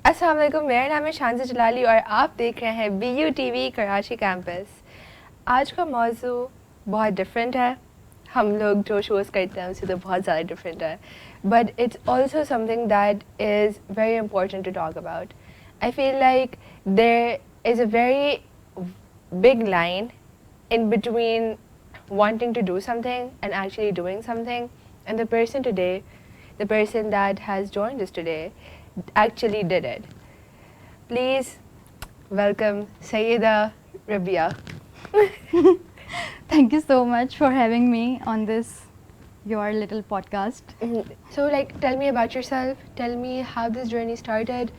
अस्सलाम वालेकुम, मेरा नाम है शांति जलाली और आप देख रहे हैं BUTV कराची कैंपस। आज का मौजू बहुत डिफरेंट है। हम लोग जो शोज़ करते हैं उससे तो बहुत ज़्यादा डिफरेंट है, but it's also something that is very important to talk about. I feel like there is a very big line in between wanting to do something and actually doing something. And the person that has joined us today, actually did it. Please welcome Sayyida Rabia. Thank you so much for having me on this your little podcast. So, like, tell me about yourself. Tell me how this journey started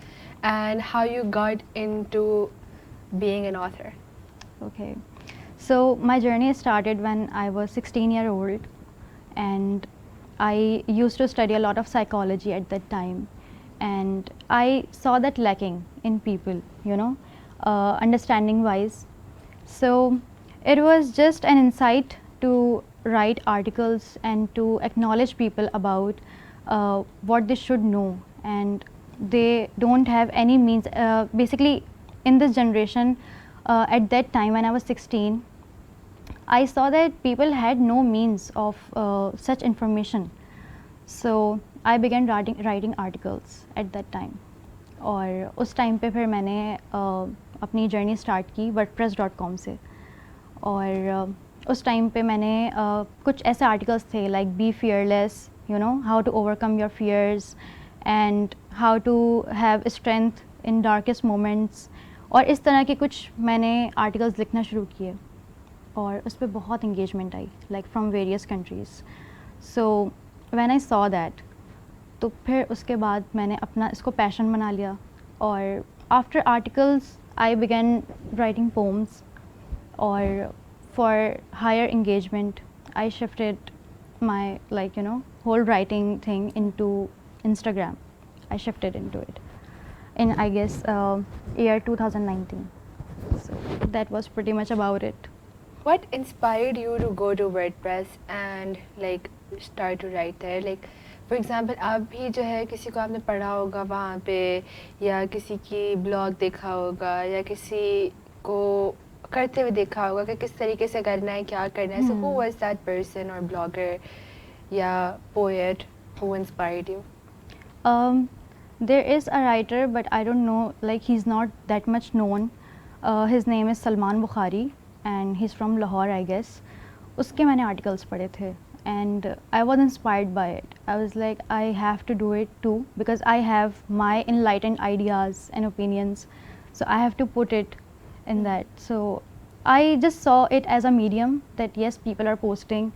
and how you got into being an author. Okay. So my journey started when I was 16-year-old, and I used to study a lot of psychology at that time, and I saw that lacking in people, understanding wise. So it was just an insight to write articles and to acknowledge people about what they should know, and they don't have any means. Basically, in this generation, at that time when I was 16, I saw that people had no means of such information. So I began writing articles at that time. और उस time पे फिर मैंने अपनी journey start की wordpress.com से, और उस टाइम पे मैंने कुछ ऐसे आर्टिकल्स थे like be fearless, how to overcome your fears and how to have strength in darkest moments, और इस तरह के कुछ मैंने आर्टिकल्स लिखना शुरू किए, और उस पर बहुत engagement I like from various countries. So when I saw that, तो फिर उसके बाद मैंने अपना इसको पैशन बना लिया, और after articles I began writing poems, और for higher engagement I shifted my whole writing thing into Instagram. I shifted into it in, I guess, year 2019. So that was pretty much about it. What inspired you to go to WordPress and like start to write there? Like, for example, आप भी जो है किसी को आपने पढ़ा होगा वहाँ पे, या किसी की ब्लॉग देखा होगा, या किसी को करते हुए देखा होगा कि किस तरीके से करना है, क्या करना है. So who was that person or blogger या poet who inspired you? There is a writer, but I don't know, like he's not that much known. His name is Salman Bukhari, and he's from Lahore, I guess. उसके मैंने articles पढ़े थे, and I was inspired by it. I was like, I have to do it too, because I have my enlightened ideas and opinions, so I have to put it in that. So I just saw it as a medium that yes, people are posting,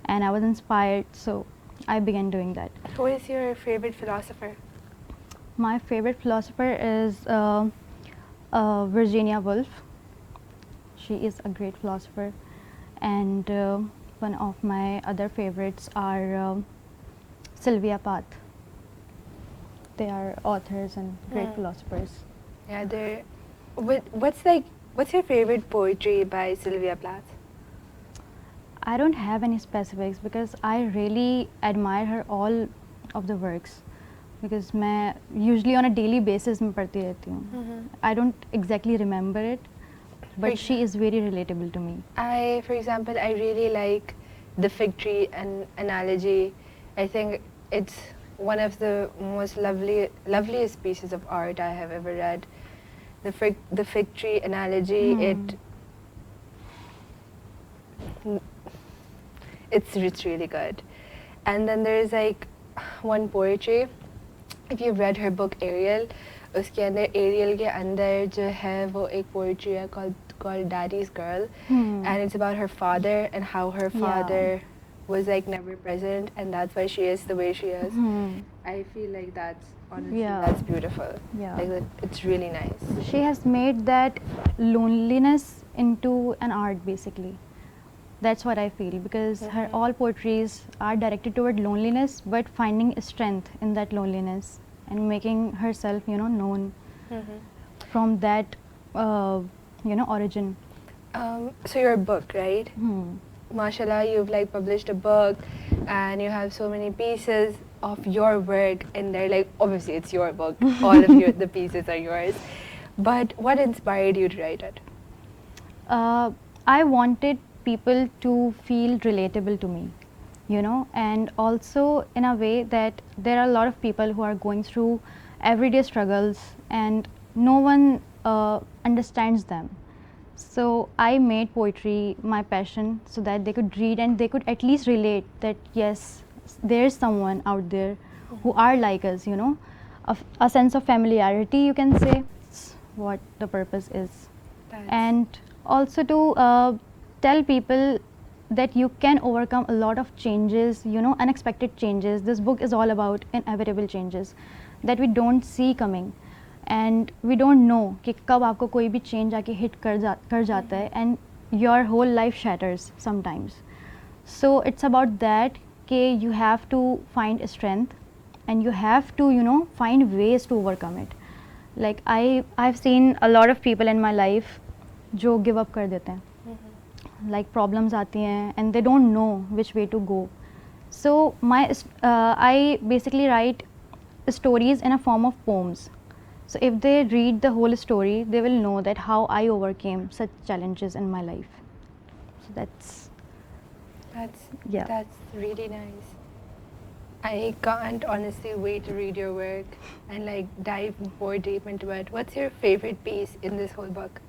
and I was inspired, so I began doing that. Who is your favorite philosopher? My favorite philosopher is Virginia Woolf. She is a great philosopher, and one of my other favorites are Sylvia Plath. They are authors and great philosophers. Yeah, they're. What's your favorite poetry by Sylvia Plath? I don't have any specifics because I really admire her all of the works, because मैं usually on a daily basis में पढ़ती रहती हूँ. I don't exactly remember it, but she is very relatable to me. For example, I really like the fig tree analogy. I think it's one of the most loveliest pieces of art I have ever read. The fig tree analogy, it's really good. And then there's like one poetry. If you've read her book Ariel, उसके अंदर Ariel के अंदर जो है वो एक poetry है called Daddy's Girl, and it's about her father and how her father was like never present, and that's why she is the way she is. I feel like that's honestly that's beautiful. Yeah. Like it's really nice. She has made that loneliness into an art, basically. That's what I feel, because her all poetries are directed toward loneliness, but finding strength in that loneliness and making herself, known from that, origin. So your book, right? MashaAllah, you've like published a book. and you have so many pieces of your work in there. Like obviously it's your book, all of the pieces are yours. But what inspired you to write it? I wanted people to feel relatable to me, you know, and also in a way that there are a lot of people who are going through everyday struggles and no one understands them. So I made poetry my passion so that they could read and they could at least relate that yes, there's someone out there who are like us, you know, a sense of familiarity, you can say. It's what the purpose is. And also to tell people that you can overcome a lot of changes, you know, unexpected changes. This book is all about inevitable changes that we don't see coming, and we don't know कि कब आपको कोई भी change आके hit कर जाता है and your whole life shatters sometimes. So it's about that कि you have to find strength and you have to, you know, find ways to overcome it. Like I've seen a lot of people in my life जो give up कर देते हैं. Like problems आती हैं and they don't know which way to go. So I basically write stories in a form of poems. So if they read the whole story, they will know that how I overcame such challenges in my life. So that's really nice. I can't honestly wait to read your work and like dive more deep into it. What's your favorite piece in this whole book?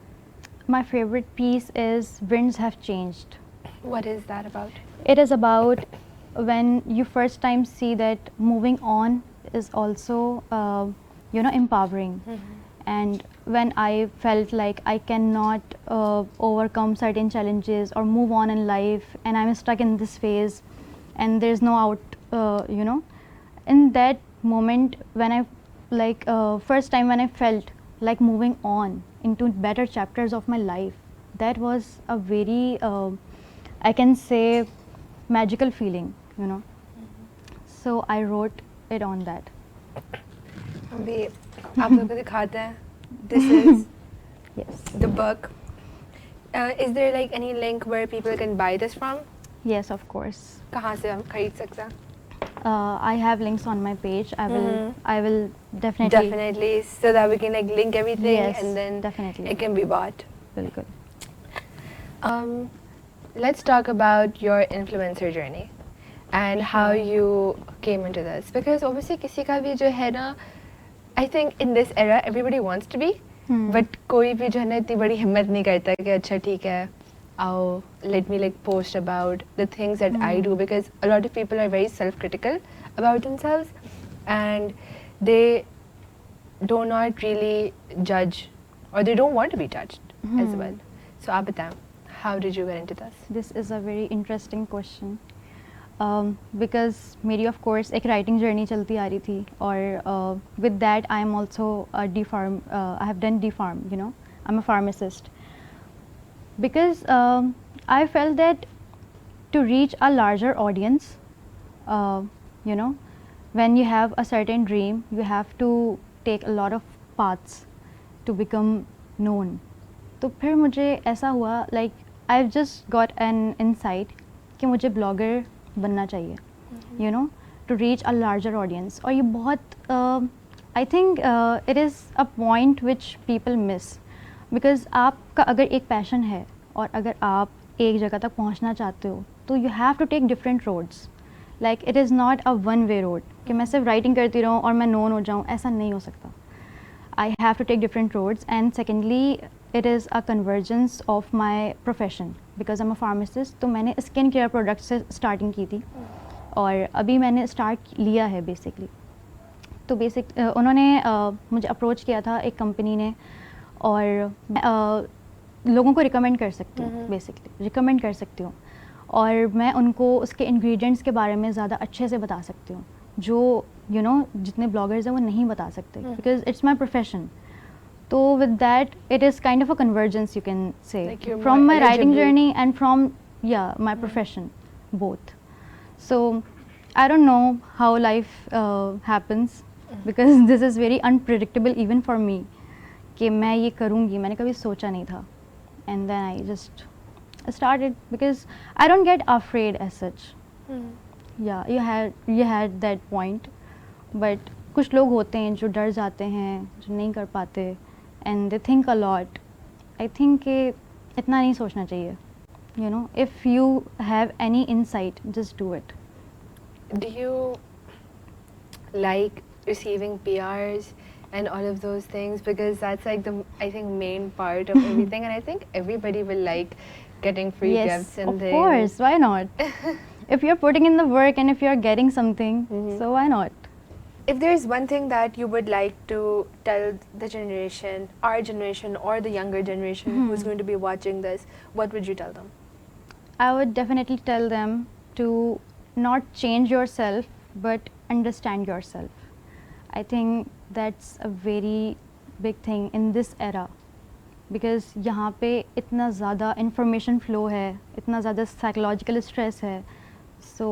My favorite piece is Winds Have Changed. What is that about? It is about when you first time see that moving on is also you know, empowering. And when I felt like I cannot overcome certain challenges or move on in life and I'm stuck in this phase and there's no out, you know, in that moment when I like first time when I felt like moving on into better chapters of my life, that was a very I can say magical feeling, you know. So I wrote it on that. अभी आप लोगों को दिखाते हैं. This is Yes. the book. Is there like any link where people can buy this from? Yes, of course. कहाँ से हम खरीद सकते हैं? I have links on my page. I will definitely. So that we can like link everything, Yes, and then definitely. it can be bought. Bilkul. Let's talk about your influencer journey and how you came into this, because obviously किसी का भी जो है ना, I think in this era everybody wants to be, but कोई भी जो है ना इतनी बड़ी हिम्मत नहीं करता कि अच्छा ठीक है, आओ let me like post about the things that I do, because a lot of people are very self-critical about themselves and they do not really judge, or they don't want to be judged as well. So आप बताएं, how did you get into this? This is a very interesting question. Because मेरी of course एक writing journey चलती आ रही थी, और with that I am also a D-Pharm. I have done D-Pharm, you know. I'm a pharmacist. Because I felt that to reach a larger audience, you know, when you have a certain dream, you have to take a lot of paths to become known. तो फिर मुझे ऐसा हुआ, like I've just got an insight कि मुझे blogger बनना चाहिए, you know, to reach a larger audience. और ये बहुत I think it is a point which people miss, because आपका अगर एक passion है और अगर आप एक जगह तक पहुंचना चाहते हो तो you have to take different roads. Like it is not a one way road कि मैं सिर्फ writing करती रहूँ और मैं known हो जाऊँ, ऐसा नहीं हो सकता. I have to take different roads, and secondly it is a convergence of my profession because I'm a pharmacist. तो मैंने skin care products से starting की थी और अभी मैंने start लिया है basically. तो उन्होंने मुझे approach किया था एक company ने, और लोगों को recommend कर सकती हूँ basically, recommend कर सकती हूँ, और मैं उनको उसके ingredients के बारे में ज़्यादा अच्छे से बता सकती हूँ जो you know जितने bloggers हैं वो नहीं बता सकते, because it's my profession. So with that it is kind of a convergence, you can say, like from my writing journey and from my profession, both. So I don't know how life happens, because this is very unpredictable even for me कि मैं ये करूँगी, मैंने कभी सोचा नहीं था, and then I just started because I don't get afraid as such. या you had that point, but कुछ लोग होते हैं जो डर जाते हैं, जो नहीं कर पाते, and they think a lot. I think कि इतना नहीं सोचना चाहिए. You know, if you have any insight, just do it. Do you like receiving PRs and all of those things? Because that's like the, I think, main part of everything, and I think everybody will like getting free Yes, gifts and of things. course. Why not? If you're putting in the work and if you're getting something, Mhm. so why not? If there's one thing that you would like to tell the generation, our generation or the younger generation who's Mhm. going to be watching this, what would you tell them? I would definitely tell them to not change yourself but understand yourself. I think that's a very big thing in this era because यहाँ पे इतना ज़्यादा information flow है, इतना ज़्यादा psychological stress है. So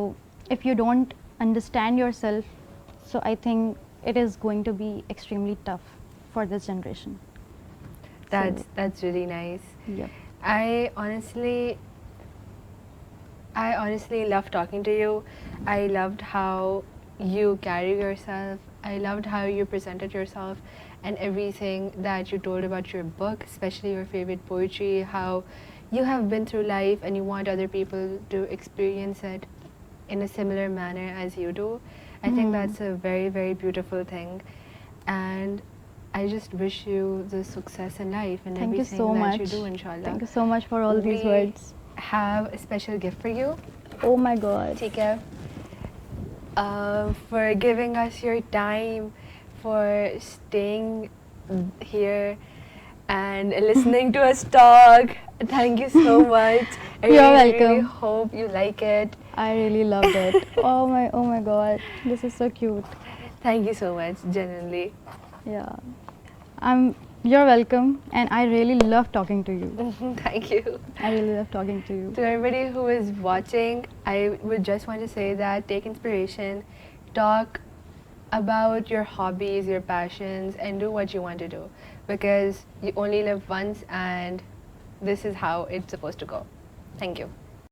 if you don't understand yourself, so I think it is going to be extremely tough for this generation. That's really nice. Yep. I honestly love talking to you. I loved how you carry yourself. I loved how you presented yourself and everything that you told about your book, especially your favorite poetry, how you have been through life and you want other people to experience it in a similar manner as you do. I think that's a very, very beautiful thing. And I just wish you the success in life and Thank you everything so that much. you do, inshallah. Thank you so much for all these We words. have a special gift for you. Oh my God. ठीक है. For giving us your time, for staying here and listening to us talk. Thank you so much. I You're really, really welcome. hope you like it. I really loved it. Oh my God. This is so cute. Thank you so much, genuinely. Yeah. You're welcome, and I really love talking to you. Thank you. I really love talking to you. To everybody who is watching, I would just want to say that take inspiration, talk about your hobbies, your passions, and do what you want to do because you only live once and this is how it's supposed to go. Thank you.